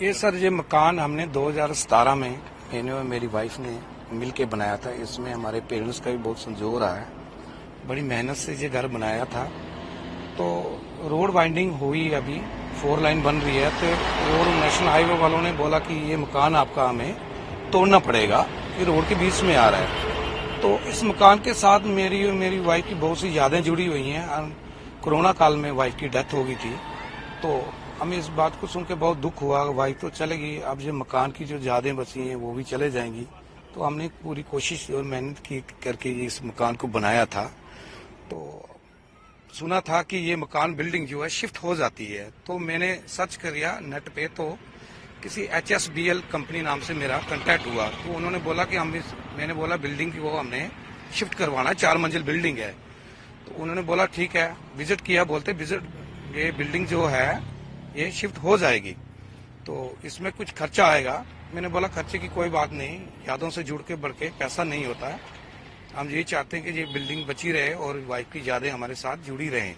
ये सर ये मकान हमने 2017 में मैंने और मेरी वाइफ ने मिल के बनाया था। इसमें हमारे पेरेंट्स का भी बहुत संजोग रहा है। बड़ी मेहनत से ये घर बनाया था। तो रोड वाइंडिंग हुई, अभी 4 लाइन बन रही है। तो रोड नेशनल हाईवे वालों ने बोला कि ये मकान आपका हमें तोड़ना पड़ेगा, ये रोड के बीच में आ रहा है। तो इस मकान के साथ मेरी और मेरी वाइफ की बहुत सी यादें जुड़ी हुई हैं। कोरोना काल में वाइफ की डेथ हो गई थी, तो हमें इस बात को सुन के बहुत दुख हुआ। वाइफ तो चले गई, अब ये मकान की जो यादें बची हैं वो भी चले जाएंगी। तो हमने पूरी कोशिश और मेहनत की करके इस मकान को बनाया था। तो सुना था कि ये मकान बिल्डिंग जो है शिफ्ट हो जाती है। तो मैंने सर्च किया नेट पे, तो किसी HSBL कंपनी नाम से मेरा कांटेक्ट हुआ। तो उन्होंने बोला कि मैंने बोला बिल्डिंग की वो हमने शिफ्ट करवाना, 4 मंजिल बिल्डिंग है। तो उन्होंने बोला ठीक है, विजिट किया। बोलते विजिट ये बिल्डिंग जो है ये शिफ्ट हो जाएगी, तो इसमें कुछ खर्चा आएगा। मैंने बोला खर्चे की कोई बात नहीं, यादों से जुड़ के बढ़ के पैसा नहीं होता है। हम यही चाहते हैं कि ये बिल्डिंग बची रहे और वाइफ की यादें हमारे साथ जुड़ी रहें।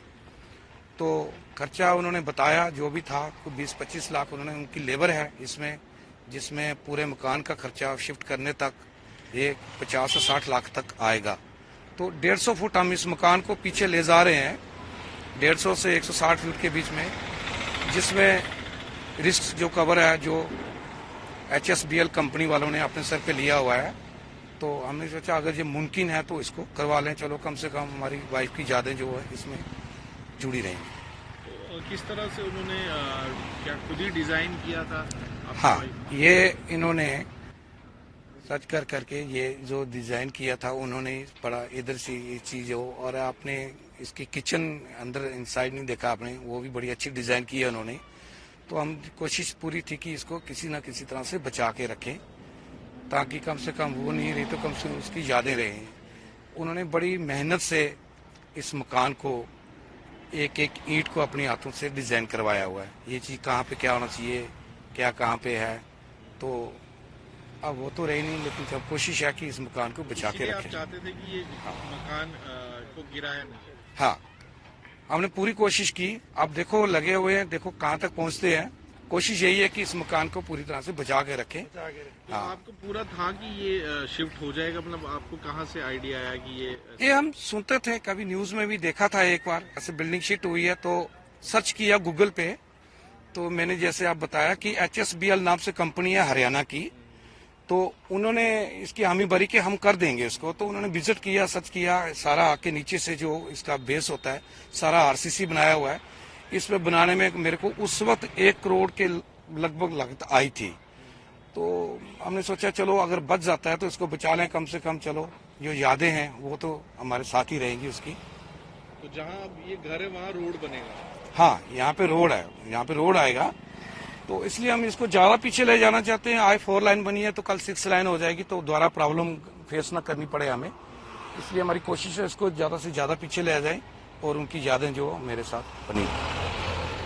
तो खर्चा उन्होंने बताया जो भी था, 20-25 लाख उन्होंने, उनकी लेबर है इसमें, जिसमें पूरे मकान का खर्चा शिफ्ट करने तक ये 50 से 60 लाख तक आएगा। तो 150 फुट हम इस मकान को पीछे ले जा रहे हैं, 150 से 160 फुट के बीच में, जिसमें रिस्क जो कवर है जो HSBL कंपनी वालों ने अपने सर पे लिया हुआ है। तो हमने सोचा अगर ये मुमकिन है तो इसको करवा लें, चलो कम से कम हमारी वाइफ की यादें जो है इसमें जुड़ी रहेंगी। तो किस तरह से उन्होंने क्या खुद ही डिजाइन किया था? हाँ, ये इन्होंने सर्च करके ये जो डिजाइन किया था उन्होंने बड़ा इधर से ये चीज हो, और आपने इसकी किचन अंदर इनसाइड नहीं देखा आपने, वो भी बड़ी अच्छी डिजाइन की है उन्होंने। तो हम कोशिश पूरी थी कि इसको किसी न किसी तरह से बचा के रखें, ताकि कम से कम वो नहीं रही तो कम से कम उसकी यादें रहें। उन्होंने बड़ी मेहनत से इस मकान को एक एक ईंट को अपने हाथों से डिजाइन करवाया हुआ है। ये चीज कहाँ पे क्या होना चाहिए, क्या कहाँ पे है, तो अब वो तो रही नहीं, लेकिन सब कोशिश है कि इस मकान को बचा के रखें। आप चाहते थे कि ये मकान को गिराया नहीं? हाँ, हमने पूरी कोशिश की। अब देखो लगे हुए हैं, देखो कहाँ तक पहुँचते हैं। कोशिश यही है कि इस मकान को पूरी तरह से बचा के रखें। तो आपको पूरा था कि ये शिफ्ट हो जाएगा, मतलब आपको कहाँ से आइडिया आया कि ये हम सुनते थे, कभी न्यूज में भी देखा था एक बार ऐसे बिल्डिंग शिफ्ट हुई है। तो सर्च किया गूगल पे, तो मैंने जैसे आप बताया कि HSBL नाम से कंपनी है हरियाणा की, तो उन्होंने इसकी हामी भरी कि हम कर देंगे इसको। तो उन्होंने विजिट किया, सर्च किया, सारा आके नीचे से जो इसका बेस होता है सारा RCC बनाया हुआ है। इसमें बनाने में मेरे को उस वक्त 1 करोड़ के लगभग लागत आई थी। तो हमने सोचा चलो अगर बच जाता है तो इसको बचा लें कम से कम, चलो जो यादें हैं वो तो हमारे साथ ही रहेंगी उसकी। तो जहाँ अब ये घर है वहाँ रोड बनेगा? हाँ, यहाँ पे रोड है, यहाँ पे रोड आएगा। तो इसलिए हम इसको ज्यादा पीछे ले जाना चाहते हैं। आज 4 लाइन बनी है तो कल 6 लाइन हो जाएगी, तो दोबारा प्रॉब्लम फेस ना करनी पड़े हमें। इसलिए हमारी कोशिश है इसको ज्यादा से ज्यादा पीछे ले जाए और उनकी यादें जो मेरे साथ बनी।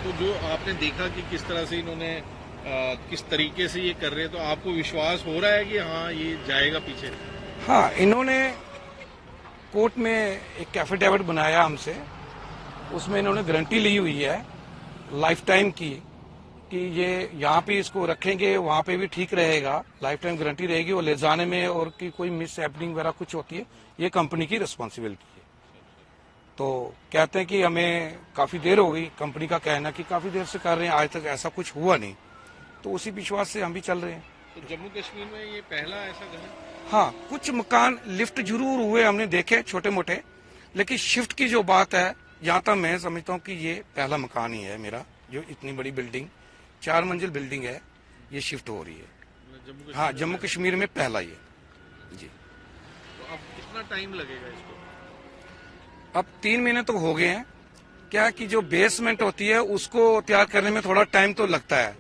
तो जो आपने देखा कि किस तरह से इन्होंने किस तरीके से ये कर रहे हैं, तो आपको विश्वास हो रहा है कि हाँ ये जाएगा पीछे? हाँ, इन्होंने कोर्ट में एक एफिडेविट बनाया हमसे, उसमें इन्होंने गारंटी ली हुई है लाइफ टाइम की कि ये यहाँ पे इसको रखेंगे वहाँ पे भी ठीक रहेगा, लाइफ टाइम गारंटी रहेगी। और ले जाने में और की कोई मिस हैपनिंग वगैरह कुछ होती है, ये कंपनी की रिस्पॉन्सिबिलिटी है। तो कहते हैं कि हमें काफी देर हो गई, कंपनी का कहना कि काफी देर से कर रहे हैं, आज तक ऐसा कुछ हुआ नहीं। तो उसी विश्वास से हम भी चल रहे हैं। तो जम्मू कश्मीर में ये पहला ऐसा घर है? हाँ, कुछ मकान लिफ्ट जरूर हुए हमने देखे छोटे मोटे, लेकिन शिफ्ट की जो बात है, यहाँ तक मैं समझता हूँ कि ये पहला मकान ही है मेरा, जो इतनी बड़ी बिल्डिंग 4 मंजिल बिल्डिंग है, ये शिफ्ट हो रही है। हाँ, जम्मू कश्मीर में पहला ही है जी। तो अब कितना टाइम लगेगा इसको? अब 3 महीने तो हो गए हैं। क्या कि जो बेसमेंट होती है उसको तैयार करने में थोड़ा टाइम तो लगता है।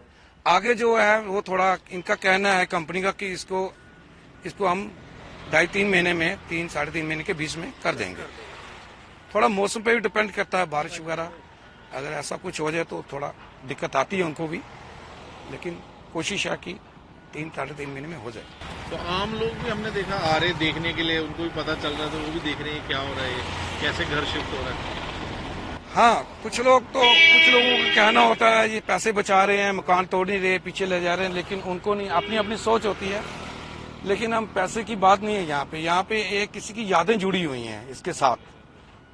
आगे जो है वो थोड़ा, इनका कहना है कंपनी का कि इसको हम 2.5-3 महीने में, 3-3.5 महीने के बीच में कर देंगे। थोड़ा मौसम पे भी डिपेंड करता है, बारिश वगैरह अगर ऐसा कुछ हो जाए तो थोड़ा दिक्कत आती है उनको भी, लेकिन कोशिश है कि 3-3.5 महीने में हो जाए। तो आम लोग भी हमने देखा आ रहे देखने के लिए, उनको भी पता चल रहा है, तो वो भी देख रहे हैं क्या हो रहा है, कैसे घर शिफ्ट हो रहा है। हाँ, कुछ लोगों का कहना होता है ये पैसे बचा रहे हैं, मकान तोड़ नहीं रहे, पीछे ले जा रहे हैं, लेकिन उनको नहीं, अपनी अपनी सोच होती है। लेकिन हम पैसे की बात नहीं है यहाँ पे एक किसी की यादें जुड़ी हुई हैं इसके साथ।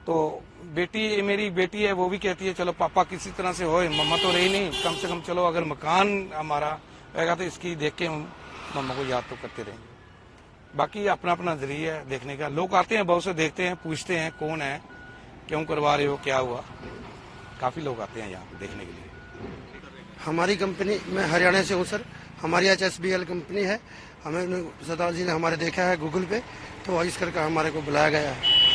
तो मेरी बेटी है, वो भी कहती है चलो पापा किसी तरह से होए, मम्मा तो रही नहीं, कम से कम चलो अगर मकान हमारा रहेगा तो इसकी देख के हम मम्मा को याद तो करते रहेंगे। बाकी अपना अपना नजरिया है देखने का। लोग आते हैं, बहुत से देखते हैं, पूछते हैं कौन है, क्यों करवा रहे हो, क्या हुआ। काफी लोग आते हैं यहाँ देखने के लिए। हमारी कंपनी, मैं हरियाणा से हूँ सर, हमारी HSBL कंपनी है। हमें सरदार जी ने हमारे देखा है गूगल पे, तो इस करके हमारे को बुलाया गया है।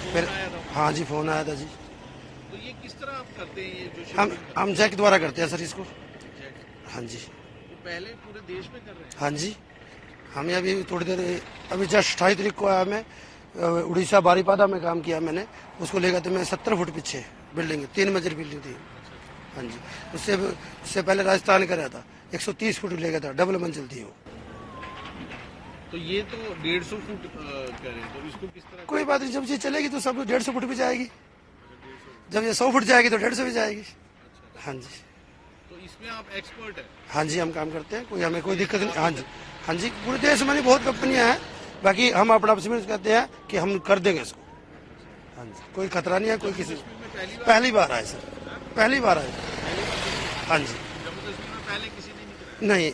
फिर हाँ जी, फोन आया था जी। तो ये किस तरह आप करते हैं, ये जो हम जैक द्वारा करते हैं सर इसको। जैक? हाँ जी। तो पहले पूरे देश में कर रहे हैं? हाँ जी, हमें अभी थोड़ी देर, अभी जस्ट 28 तारीख को आया मैं, उड़ीसा बारीपादा में काम किया मैंने। उसको लेकर तो मैं 70 फुट पीछे बिल्डिंग, 3 मंजिल बिल्डिंग थी। हाँ जी, उससे पहले राजस्थान का रहा था, 130 फुट लेगा था, डबल मंजिल थी वो। तो ये तो 150 फुट करें, तो इसको किस तरह? कोई बात नहीं, जब ये चलेगी तो सब 150 फुट भी जाएगी, जब ये 100 फुट जाएगी तो 150 भी जाएगी। हाँ जी। तो इसमें आप एक्सपर्ट है? हाँ जी, हम काम करते हैं, कोई हमें कोई दिक्कत नहीं। हाँ जी, हाँ जी, पूरे देश में बहुत कंपनियां हैं, बाकी हम अपना कहते हैं कि हम कर देंगे इसको। हाँ जी, कोई खतरा नहीं है, कोई किसी। पहली बार आए सर, पहली बार आए। हाँ जी। जम्मू कश्मीर में पहले किसी ने नहीं कराया? नहीं,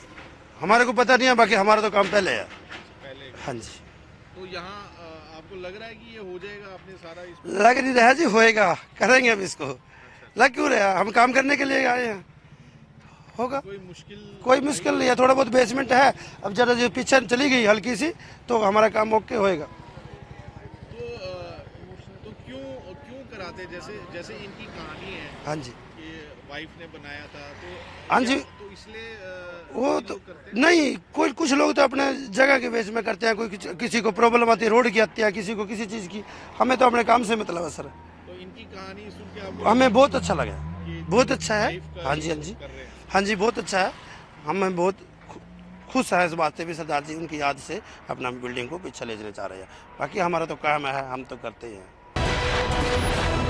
हमारे को पता नहीं है, बाकी हमारा तो काम पहले है। पहले? हाँ जी। तो यहाँ आपको लग रहा है कि ये हो जाएगा, आपने सारा इसमें? लग नहीं रहा जी, होएगा, करेंगे अब इसको। लग क्यों रहा, हम काम करने के लिए आए हैं, होगा। कोई मुश्किल नहीं है, थोड़ा बहुत बेसमेंट है, अब जरा जो पीछे चली गई हल्की सी तो हमारा काम ओके होएगा। तो क्यों कराते, जैसे इनकी कहानी है? हाँ जी, कि वाइफ ने बनाया था, तो हाँ जी, तो इसलिए वो तो नहीं, कोई कुछ लोग तो अपने जगह के बेस में करते हैं, कोई किसी को प्रॉब्लम आती है, रोड की हत्या, किसी को किसी चीज की। हमें तो अपने काम से मतलब है सर। तो इनकी कहानी सुन के आपको हमें बहुत अच्छा लगा, बहुत अच्छा है। हाँ जी, हाँ जी, कर रहे हैं? हाँ जी, बहुत अच्छा है। हमें बहुत खुश है इस बात से भी, सरदार जी उनकी याद से अपना बिल्डिंग को पीछे ले जाना चाह रहे हैं। बाकी हमारा तो काम है, हम तो करते ही हैं।